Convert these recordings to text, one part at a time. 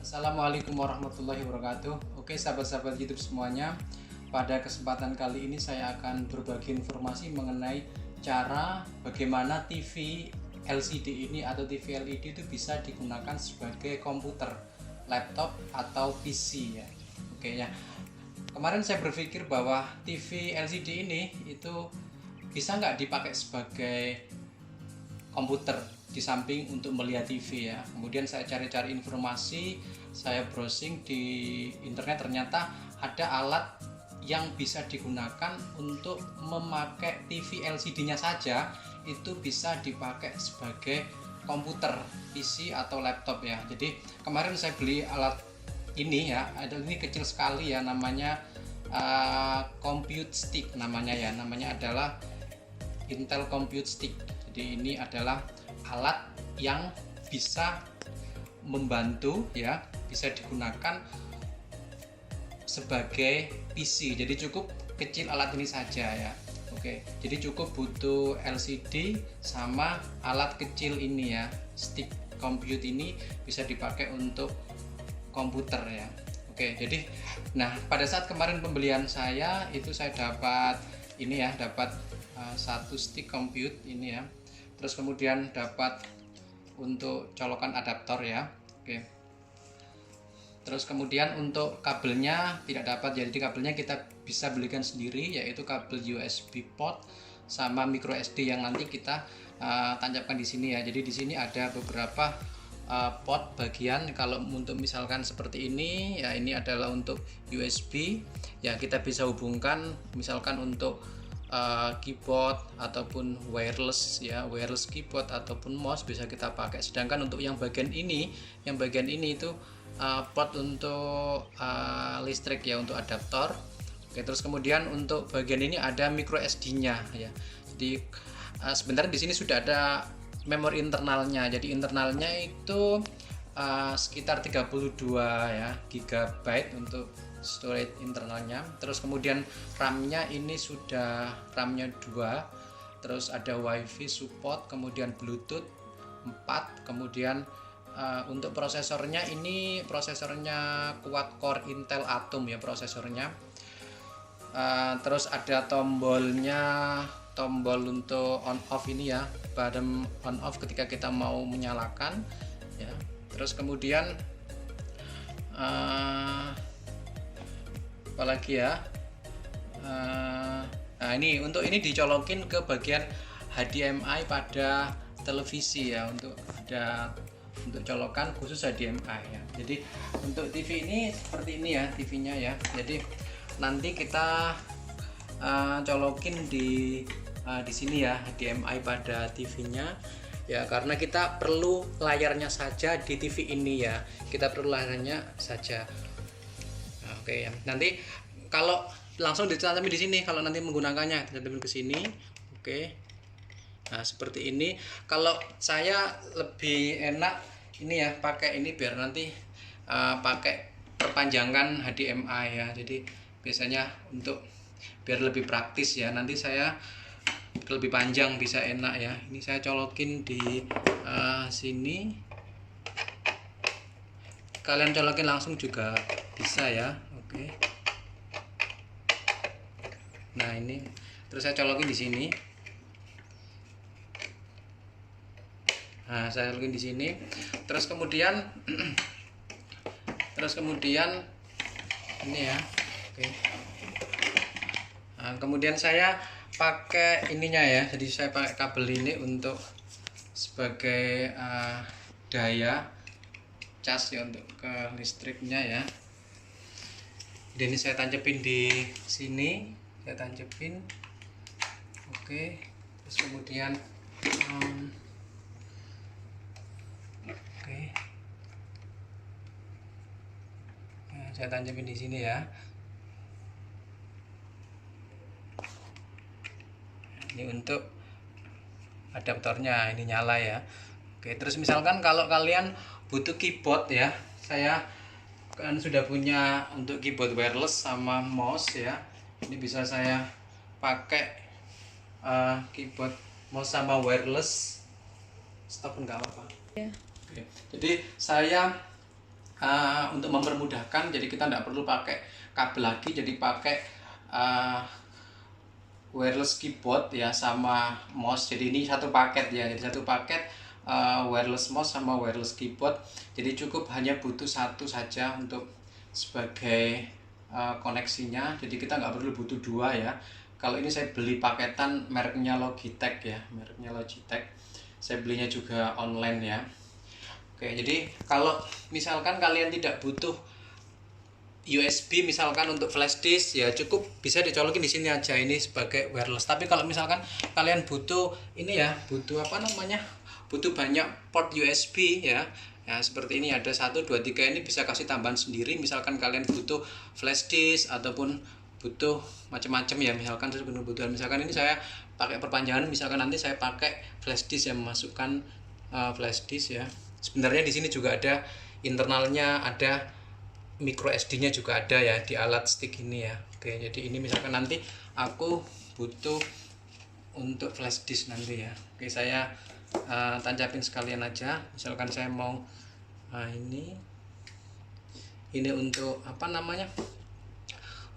Assalamualaikum warahmatullahi wabarakatuh. Oke, sahabat-sahabat YouTube semuanya, pada kesempatan kali ini saya akan berbagi informasi mengenai cara bagaimana TV LCD ini atau TV LED itu bisa digunakan sebagai komputer, laptop atau PC ya. Oke ya. Kemarin saya berpikir bahwa TV LCD ini itu bisa nggak dipakai sebagai komputer di samping untuk melihat TV ya. Kemudian saya cari-cari informasi, saya browsing di internet, ternyata ada alat yang bisa digunakan untuk memakai TV LCD-nya saja itu bisa dipakai sebagai komputer, PC atau laptop ya. Jadi kemarin saya beli alat ini ya, ini kecil sekali ya, namanya Compute Stick namanya ya, namanya adalah Intel Compute Stick. Jadi ini adalah alat yang bisa membantu ya, bisa digunakan sebagai PC. Jadi cukup kecil alat ini saja ya. Oke, jadi cukup butuh LCD sama alat kecil ini ya. Stick compute ini bisa dipakai untuk komputer ya. Oke, jadi nah pada saat kemarin pembelian saya itu saya dapat ini ya, dapat satu stick compute ini ya. Terus kemudian dapat untuk colokan adaptor ya. Oke. Terus kemudian untuk kabelnya tidak dapat, jadi kabelnya kita bisa belikan sendiri, yaitu kabel USB port sama micro SD yang nanti kita tancapkan di sini ya. Jadi di sini ada beberapa port bagian. Kalau untuk misalkan seperti ini ya, ini adalah untuk USB ya, kita bisa hubungkan misalkan untuk keyboard ataupun wireless ya, wireless keyboard ataupun mouse bisa kita pakai. Sedangkan untuk yang bagian ini itu port untuk listrik ya, untuk adaptor. Oke, terus kemudian untuk bagian ini ada micro SD-nya ya. Jadi sebenarnya di sini sudah ada memori internalnya. Jadi internalnya itu sekitar 32 ya GB untuk storage internalnya. Terus kemudian RAM-nya ini sudah RAM-nya 2. Terus ada WiFi support, kemudian Bluetooth 4. Kemudian untuk prosesornya ini prosesornya quad-core Intel Atom ya prosesornya. Terus ada tombolnya, tombol untuk on off ini ya, button on off ketika kita mau menyalakan ya. Terus kemudian apalagi ya, nah ini untuk ini dicolokin ke bagian HDMI pada televisi ya, untuk ada untuk colokan khusus HDMI ya. Jadi untuk TV ini seperti ini ya, TV-nya ya. Jadi nanti kita colokin di sini ya, HDMI pada TV-nya ya, karena kita perlu layarnya saja di TV ini ya, kita perlu layarnya saja. Oke ya, nanti kalau langsung ditanami di sini, kalau nanti menggunakannya ditanami ke sini. Oke. Nah, seperti ini. Kalau saya lebih enak ini ya, pakai ini biar nanti pakai perpanjangan HDMI ya. Jadi biasanya untuk biar lebih praktis ya. Nanti saya lebih panjang bisa enak ya. Ini saya colokin di sini. Kalian colokin langsung juga bisa ya. Oke. Nah, ini terus saya colokin di sini. Nah, saya colokin di sini. Terus kemudian ini ya. Oke. Nah, kemudian saya pakai ininya ya. Jadi saya pakai kabel ini untuk sebagai daya cas ya, untuk ke listriknya ya. Jadi ini saya tancepin di sini, saya tancepin. Oke, terus kemudian oke, nah, saya tancepin di sini ya. Ini untuk adaptornya, ini nyala ya. Oke, terus misalkan kalau kalian butuh keyboard ya, saya kan sudah punya untuk keyboard wireless sama mouse ya. Ini bisa saya pakai keyboard mouse sama wireless. Stop enggak apa-apa. Ya. Oke. Jadi saya untuk mempermudahkan, jadi kita tidak perlu pakai kabel lagi, jadi pakai wireless keyboard ya sama mouse. Jadi ini satu paket ya, jadi satu paket wireless mouse sama wireless keyboard. Jadi cukup hanya butuh satu saja untuk sebagai koneksinya, jadi kita nggak perlu butuh dua ya. Kalau ini saya beli paketan mereknya Logitech ya, mereknya Logitech. Saya belinya juga online ya. Oke, jadi kalau misalkan kalian tidak butuh USB misalkan untuk flash disk ya, cukup bisa dicolokin di sini aja, ini sebagai wireless. Tapi kalau misalkan kalian butuh ini ya, butuh apa namanya, butuh banyak port USB ya, ya seperti ini ada 1 2 3, ini bisa kasih tambahan sendiri. Misalkan kalian butuh flash disk ataupun butuh macam-macam ya, misalkan sesuai kebutuhan. Misalkan ini saya pakai perpanjangan, misalkan nanti saya pakai flash disk yang memasukkan flash disk ya. Sebenarnya di sini juga ada internalnya, ada micro SD-nya juga ada ya di alat stick ini ya. Oke, jadi ini misalkan nanti aku butuh untuk flash disk nanti ya. Oke, saya tancapin sekalian aja. Misalkan saya mau ini untuk apa namanya,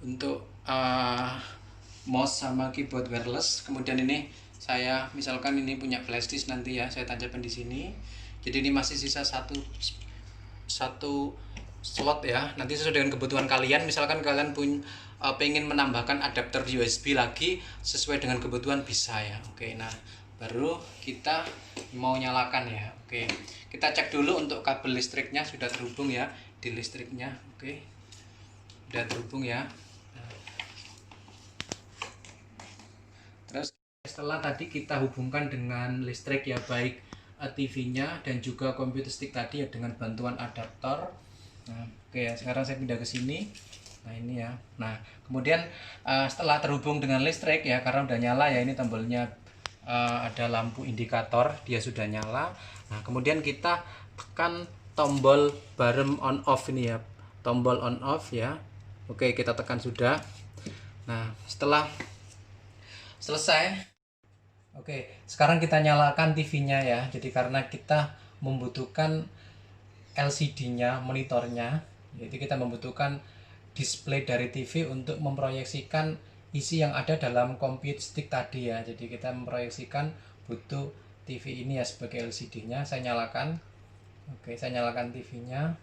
untuk mouse sama keyboard wireless. Kemudian ini saya misalkan ini punya flash disk nanti ya, saya tancapin di sini. Jadi ini masih sisa satu slot ya, nanti sesuai dengan kebutuhan kalian. Misalkan kalian pengen menambahkan adapter USB lagi sesuai dengan kebutuhan bisa ya. Oke, nah baru kita mau nyalakan ya. Oke, kita cek dulu untuk kabel listriknya sudah terhubung ya di listriknya. Oke, sudah terhubung ya. Terus setelah tadi kita hubungkan dengan listrik ya, baik TV-nya dan juga computer stick tadi ya dengan bantuan adaptor. Nah, oke ya, sekarang saya pindah ke sini. Nah, ini ya. Nah, kemudian setelah terhubung dengan listrik ya, karena udah nyala ya, ini tombolnya ada lampu indikator, dia sudah nyala. Nah, kemudian kita tekan tombol barem on off ini ya. Tombol on off ya. Oke, kita tekan sudah. Nah, setelah selesai, oke, sekarang kita nyalakan TV-nya ya. Jadi karena kita membutuhkan LCD-nya, monitornya, jadi kita membutuhkan display dari TV untuk memproyeksikan isi yang ada dalam compute stick tadi ya. Jadi kita memproyeksikan butuh TV ini ya sebagai LCD-nya. Saya nyalakan. Oke, saya nyalakan TV-nya.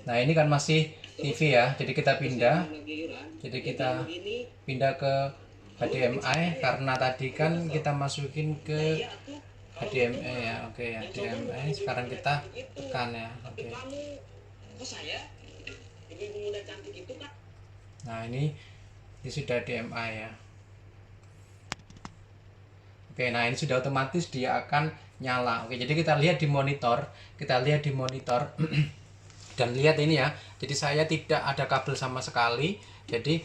Nah, ini kan masih TV ya, jadi kita pindah. Jadi kita pindah ke HDMI karena tadi kan kita masukin ke HDMI ya. Oke, HDMI. Sekarang kita tekan ya. Oke. Nah, ini sudah HDMI ya. Oke, nah ini sudah otomatis dia akan nyala. Oke, jadi kita lihat di monitor, dan lihat ini ya, jadi saya tidak ada kabel sama sekali, jadi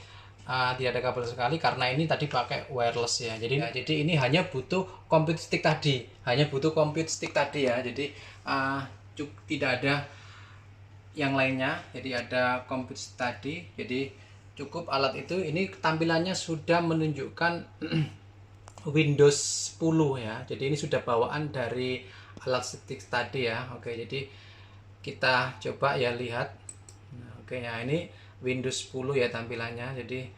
tidak ada kabel sekali karena ini tadi pakai wireless ya. Jadi ini hanya butuh compute stick tadi, ya. Jadi tidak ada yang lainnya, jadi ada compute stick tadi. Jadi cukup alat itu. Ini tampilannya sudah menunjukkan Windows 10 ya. Jadi ini sudah bawaan dari alat stick tadi ya. Oke, jadi kita coba ya lihat. Nah, oke ya, ini Windows 10 ya tampilannya. Jadi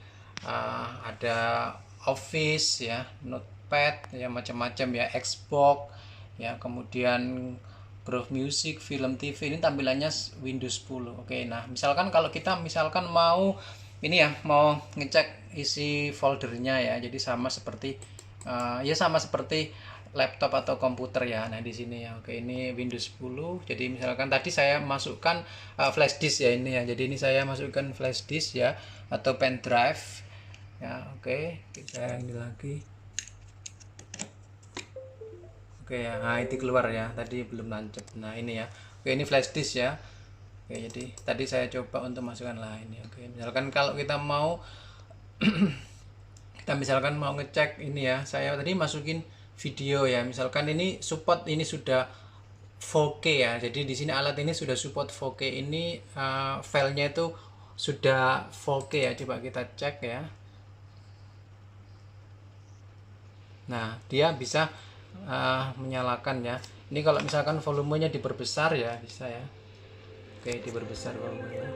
ada Office ya, Notepad ya, macam-macam ya, Xbox ya, kemudian Groove Music, film TV, ini tampilannya Windows 10. Oke, nah misalkan kalau kita mau ini ya, mau ngecek isi foldernya ya, jadi sama seperti laptop atau komputer ya. Nah, di sini ya. Oke, ini Windows 10. Jadi misalkan tadi saya masukkan flash disk ya ini ya. Jadi ini saya masukkan flash disk ya atau pen drive. Ya, oke. Kita ini lagi. Oke ya. Nah, itu keluar ya. Tadi belum nancep. Nah, ini ya. Oke, ini flash disk ya. Oke, jadi tadi saya coba untuk masukkan lah ini. Oke, misalkan kalau kita mau misalkan mau ngecek ini ya, saya tadi masukin video ya, misalkan ini support, ini sudah 4K ya. Jadi di sini alat ini sudah support 4K, ini filenya itu sudah 4K ya. Coba kita cek ya. Nah, dia bisa menyalakan ya. Ini kalau misalkan volumenya diperbesar ya bisa ya. Oke, diperbesar volumenya.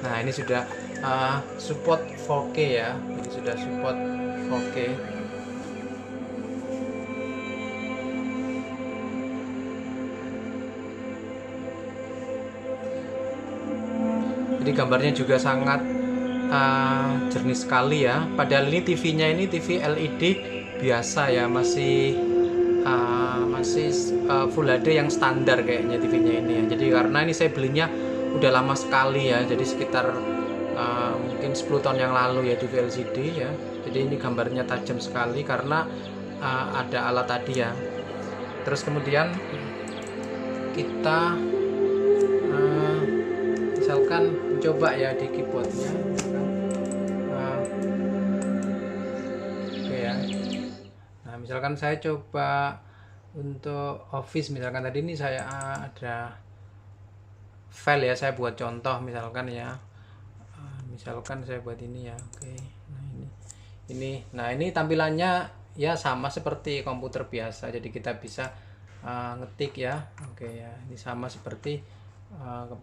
Nah ini sudah support 4K ya, ini sudah support 4K. Jadi gambarnya juga sangat jernih sekali ya. Padahal ini TV-nya ini TV LED biasa ya, masih Full HD yang standar kayaknya TV-nya ini ya. Jadi karena ini saya belinya udah lama sekali ya, jadi sekitar mungkin 10 tahun yang lalu ya TV LCD ya. Jadi ini gambarnya tajam sekali karena ada alat tadi ya. Terus kemudian kita misalkan coba ya di keyboardnya oke ya. Nah misalkan saya coba untuk Office, misalkan tadi ini saya ada file ya, saya buat contoh misalkan ya, misalkan saya buat ini ya. Oke, nah ini tampilannya ya sama seperti komputer biasa, jadi kita bisa ngetik ya. Oke ya, ini sama seperti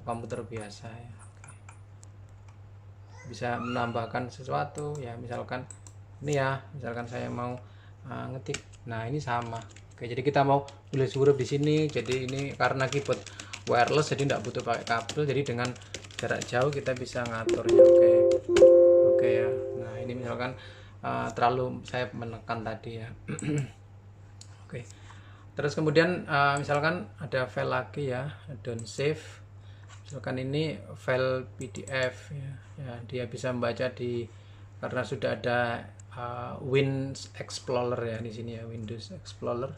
komputer biasa ya. Oke. Bisa menambahkan sesuatu ya, misalkan ini ya, misalkan saya mau ngetik, nah ini sama. Oke, jadi kita mau tulis huruf di sini, jadi ini karena keyboard wireless jadi tidak butuh pakai kabel, jadi dengan jarak jauh kita bisa ngaturnya. Oke ya. Nah ini misalkan terlalu saya menekan tadi ya. Oke. Terus kemudian misalkan ada file lagi ya, don't save. Misalkan ini file PDF ya, dia bisa membaca di, karena sudah ada Windows Explorer ya di sini ya, Windows Explorer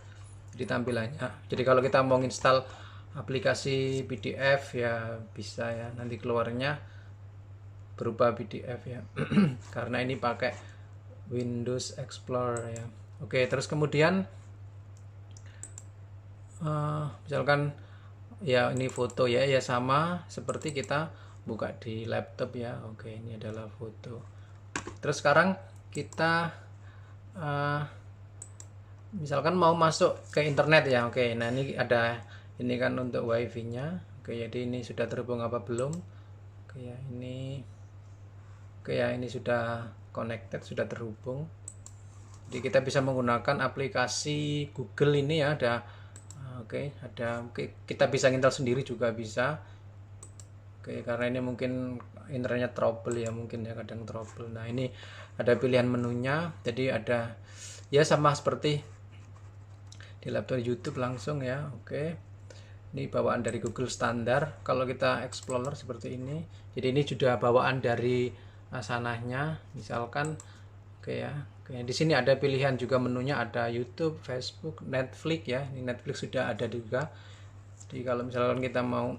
di tampilannya. Jadi kalau kita mau install aplikasi PDF ya bisa ya, nanti keluarnya berupa PDF ya. Karena ini pakai Windows Explorer ya. Oke, terus kemudian misalkan ya ini foto ya, sama seperti kita buka di laptop ya. Oke, ini adalah foto. Terus sekarang kita misalkan mau masuk ke internet ya. Oke, nah ini ada, ini kan untuk wifi nya. Oke, jadi ini sudah terhubung apa belum? Oke ya, ini sudah connected, sudah terhubung. Jadi kita bisa menggunakan aplikasi Google ini ya, Oke, kita bisa install sendiri juga bisa. Oke, karena ini mungkin internetnya trouble ya, mungkin ya kadang trouble. Nah ini ada pilihan menunya, jadi ada ya sama seperti di laptop YouTube langsung ya. Oke, ini bawaan dari Google standar. Kalau kita Explorer seperti ini, jadi ini sudah bawaan dari sananya misalkan. Oke ya. Oke, di sini ada pilihan juga menunya, ada YouTube, Facebook, Netflix ya. Ini Netflix sudah ada juga. Jadi kalau misalkan kita mau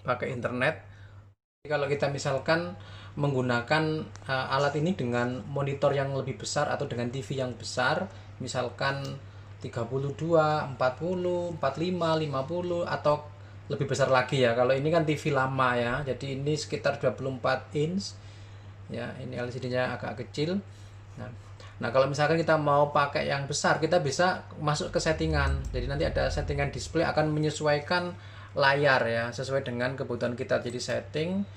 pakai internet, kalau kita misalkan menggunakan alat ini dengan monitor yang lebih besar atau dengan TV yang besar, misalkan 32, 40, 45, 50 atau lebih besar lagi ya. Kalau ini kan TV lama ya. Jadi ini sekitar 24 inch. Ya, ini LCD-nya agak kecil. Nah, kalau misalkan kita mau pakai yang besar, kita bisa masuk ke settingan. Jadi nanti ada settingan display, akan menyesuaikan layar ya, sesuai dengan kebutuhan kita. Jadi setting.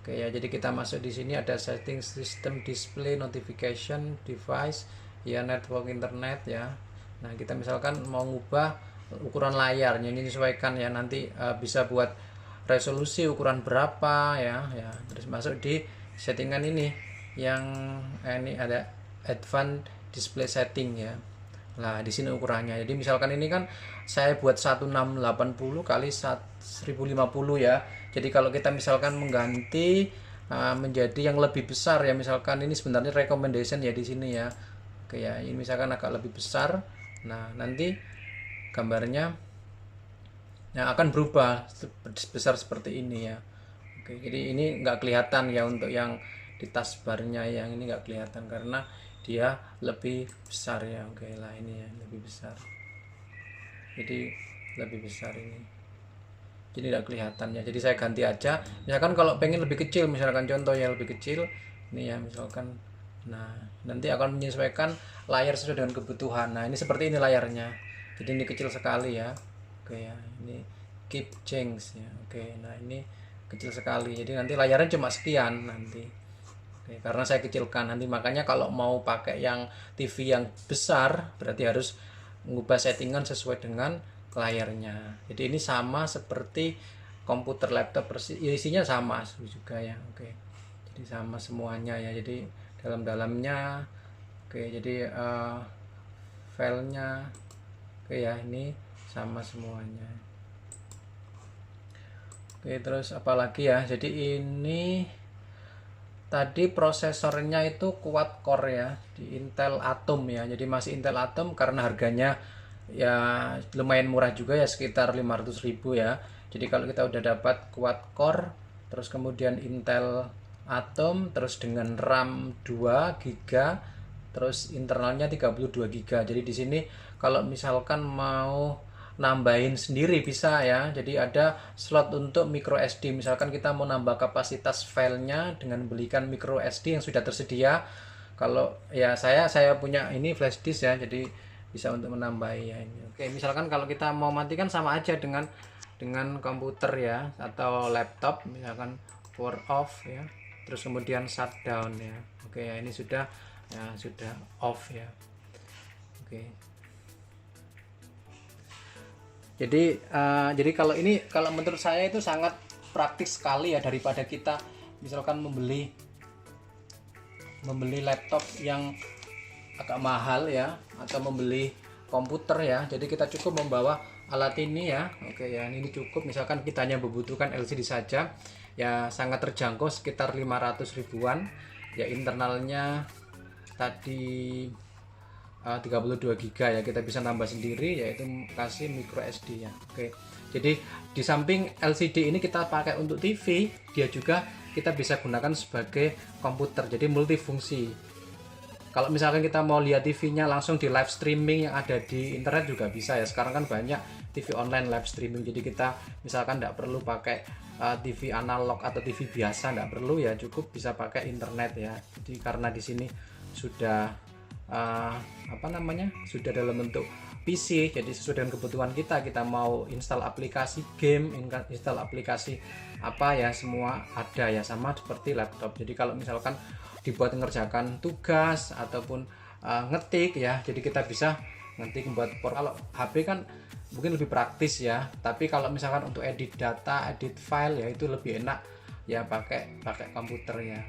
Oke ya, jadi kita masuk di sini, ada setting system display notification device ya, network internet ya. Nah, kita misalkan mau ngubah ukuran layarnya, ini disesuaikan ya, nanti bisa buat resolusi ukuran berapa ya. Terus masuk di settingan ini yang ini ada advanced display setting ya. Nah, di sini ukurannya. Jadi misalkan ini kan saya buat 1680 kali 1050 ya. Jadi kalau kita misalkan mengganti menjadi yang lebih besar ya, misalkan ini sebenarnya recommendation ya di sini ya. Oke ya, ini misalkan agak lebih besar. Nah, nanti gambarnya akan berubah besar seperti ini ya. Oke, jadi ini nggak kelihatan ya untuk yang di taskbarnya, yang ini nggak kelihatan karena dia lebih besar ya. Oke lah, ini ya lebih besar, jadi lebih besar ini, jadi nggak kelihatan ya. Jadi saya ganti aja, misalkan kalau pengen lebih kecil, misalkan contoh yang lebih kecil ini ya, misalkan Nah, nanti akan menyesuaikan layar sesuai dengan kebutuhan. Nah, ini seperti ini layarnya. Jadi ini kecil sekali ya. Oke ya, ini keep change ya. Oke, nah ini kecil sekali. Jadi nanti layarnya cuma sekian nanti. Oke, karena saya kecilkan nanti, makanya kalau mau pakai yang TV yang besar berarti harus mengubah settingan sesuai dengan layarnya. Jadi ini sama seperti komputer laptop, isinya sama juga ya. Oke, jadi sama semuanya ya. Jadi dalamnya oke, jadi filenya oke ya, ini sama semuanya. Oke, terus apalagi ya, jadi ini tadi prosesornya itu quad core ya, di Intel Atom ya. Jadi masih Intel Atom karena harganya ya lumayan murah juga ya, sekitar 500.000 ya. Jadi kalau kita udah dapat quad core terus kemudian Intel Atom terus dengan RAM 2 GB terus internalnya 32 GB. Jadi di sini kalau misalkan mau nambahin sendiri bisa ya. Jadi ada slot untuk micro SD. Misalkan kita mau nambah kapasitas filenya dengan belikan micro SD yang sudah tersedia. Kalau ya saya punya ini flash disk ya. Jadi bisa untuk menambah ya ini. Oke, misalkan kalau kita mau matikan sama aja dengan komputer ya atau laptop, misalkan power off ya. Terus kemudian shutdown ya. Oke ya, ini sudah off ya. Oke. Jadi kalau menurut saya itu sangat praktis sekali ya, daripada kita misalkan membeli laptop yang agak mahal ya, atau membeli komputer ya. Jadi kita cukup membawa alat ini ya. Oke ya, ini cukup. Misalkan kita hanya membutuhkan LCD saja ya, sangat terjangkau sekitar 500 ribuan ya. Internalnya tadi 32 GB ya, kita bisa nambah sendiri yaitu kasih micro SD ya. Oke, jadi di samping LCD ini kita pakai untuk TV, dia juga kita bisa gunakan sebagai komputer, jadi multifungsi. Kalau misalkan kita mau lihat TV-nya langsung di live streaming yang ada di internet juga bisa ya. Sekarang kan banyak TV online live streaming, jadi kita misalkan tidak perlu pakai TV analog atau TV biasa, tidak perlu ya, cukup bisa pakai internet ya. Jadi karena di sini sudah sudah dalam bentuk PC, jadi sesuai dengan kebutuhan kita mau install aplikasi game, install aplikasi apa ya, semua ada ya, sama seperti laptop. Jadi kalau misalkan dibuat mengerjakan tugas ataupun ngetik ya, jadi kita bisa ngetik buat kalau HP kan mungkin lebih praktis ya, tapi kalau misalkan untuk edit data, edit file ya itu lebih enak ya pakai komputer ya.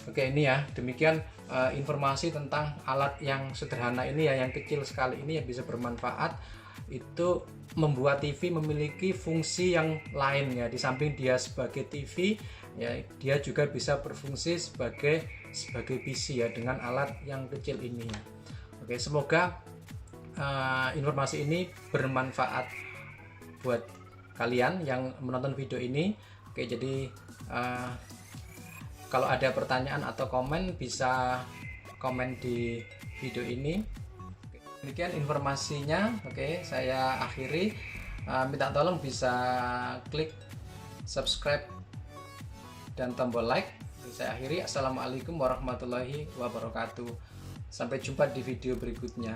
Oke, ini ya, demikian informasi tentang alat yang sederhana ini ya, yang kecil sekali ini, yang bisa bermanfaat. Itu membuat TV memiliki fungsi yang lain ya, di samping dia sebagai TV ya, dia juga bisa berfungsi sebagai PC ya, dengan alat yang kecil ini ya. Oke, semoga informasi ini bermanfaat buat kalian yang menonton video ini. Oke, jadi kalau ada pertanyaan atau komen bisa komen di video ini. Demikian informasinya. Oke, saya akhiri. Minta tolong bisa klik subscribe dan tombol like. Saya akhiri. Assalamualaikum warahmatullahi wabarakatuh. Sampai jumpa di video berikutnya.